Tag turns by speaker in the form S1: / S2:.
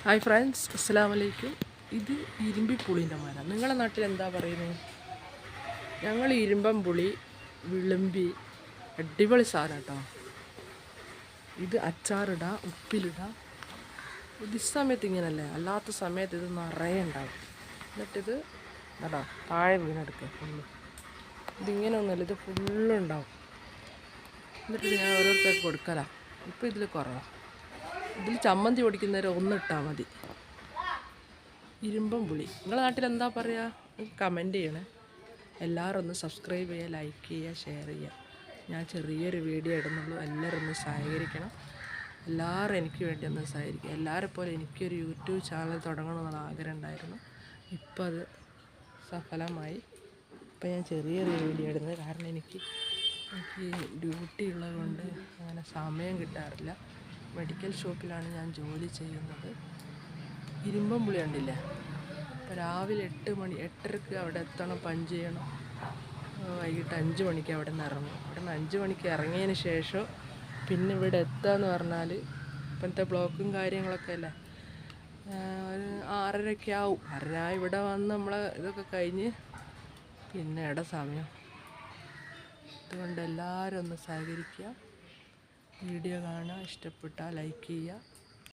S1: Hi friends, അസ്സലാമു അലൈക്കും. ഇത് ഇരുമ്പിപ്പുളീൻ്റെ മരം. നിങ്ങളുടെ നാട്ടിൽ എന്താ പറയുന്നത്? ഞങ്ങൾ ഇരുമ്പം പുളി, വിളുമ്പി, അടിപൊളി സാധനം കേട്ടോ. ഇത് അച്ചാറിടാം, ഉപ്പിലിടാം. ഇത് സമയത്ത് ഇങ്ങനല്ലേ, അല്ലാത്ത സമയത്ത് ഇത് നിറയെ ഉണ്ടാവും. എന്നിട്ടിത് കേട്ടോ താഴെ വീണെടുക്കുക ഫുള്ള്. ഇതിങ്ങനെ ഒന്നുമല്ല, ഇത് ഫുള്ളുണ്ടാവും. എന്നിട്ട് ഞാൻ ഓരോരുത്തർക്ക് കൊടുക്കലാണ്. ഇപ്പോൾ ഇതിൽ കുറവാണ്. ഇതിൽ ചമ്മന്തി പൊടിക്കുന്നവരെ ഒന്നിട്ടാൽ മതി. ഇരുമ്പം പുളി. നിങ്ങളുടെ നാട്ടിൽ എന്താ പറയുക? കമൻറ്റ് ചെയ്യണേ. എല്ലാവരും ഒന്ന് സബ്സ്ക്രൈബ് ചെയ്യുക, ലൈക്ക് ചെയ്യുക, ഷെയർ ചെയ്യുക. ഞാൻ ചെറിയൊരു വീഡിയോ ഇടുന്നുള്ളൂ. എല്ലാവരും ഒന്ന് സഹകരിക്കണം. എല്ലാവരും എനിക്ക് വേണ്ടി ഒന്ന് സഹകരിക്കുക. എല്ലാവരെ പോലെ എനിക്കൊരു യൂട്യൂബ് ചാനൽ തുടങ്ങണമെന്നുള്ള ആഗ്രഹം ഉണ്ടായിരുന്നു. ഇപ്പോൾ അത് സഫലമായി. ഇപ്പം ഞാൻ ചെറിയൊരു വീഡിയോ ഇടുന്നത് കാരണം എനിക്ക് ഡ്യൂട്ടി ഉള്ളത് കൊണ്ട് അങ്ങനെ സമയം കിട്ടാറില്ല. മെഡിക്കൽ ഷോപ്പിലാണ് ഞാൻ ജോലി ചെയ്യുന്നത്. ഇരുമ്പം പുളി കണ്ടില്ലേ? ഇപ്പോൾ രാവിലെ 8:30 അവിടെ എത്തണം, പഞ്ച് ചെയ്യണം. വൈകിട്ട് 5 മണിക്ക് അവിടെ നിന്ന് ഇറങ്ങും. അവിടെ നിന്ന് 5 മണിക്ക് ഇറങ്ങിയതിന് ശേഷം പിന്നെ ഇവിടെ എത്തുകയെന്ന് പറഞ്ഞാൽ ഇപ്പോഴത്തെ ബ്ലോക്കും കാര്യങ്ങളൊക്കെ അല്ലേ, ഒരു 6:30 ആവും. 6:30 ഇവിടെ വന്ന് നമ്മളെ ഇതൊക്കെ കഴിഞ്ഞ് പിന്നെ ഇവിടെ സമയം. അതുകൊണ്ട് എല്ലാവരും ഒന്ന് സഹകരിക്കുക, വീഡിയോ കാണുക, ഇഷ്ടപ്പെട്ടാൽ ലൈക്ക് ചെയ്യുക.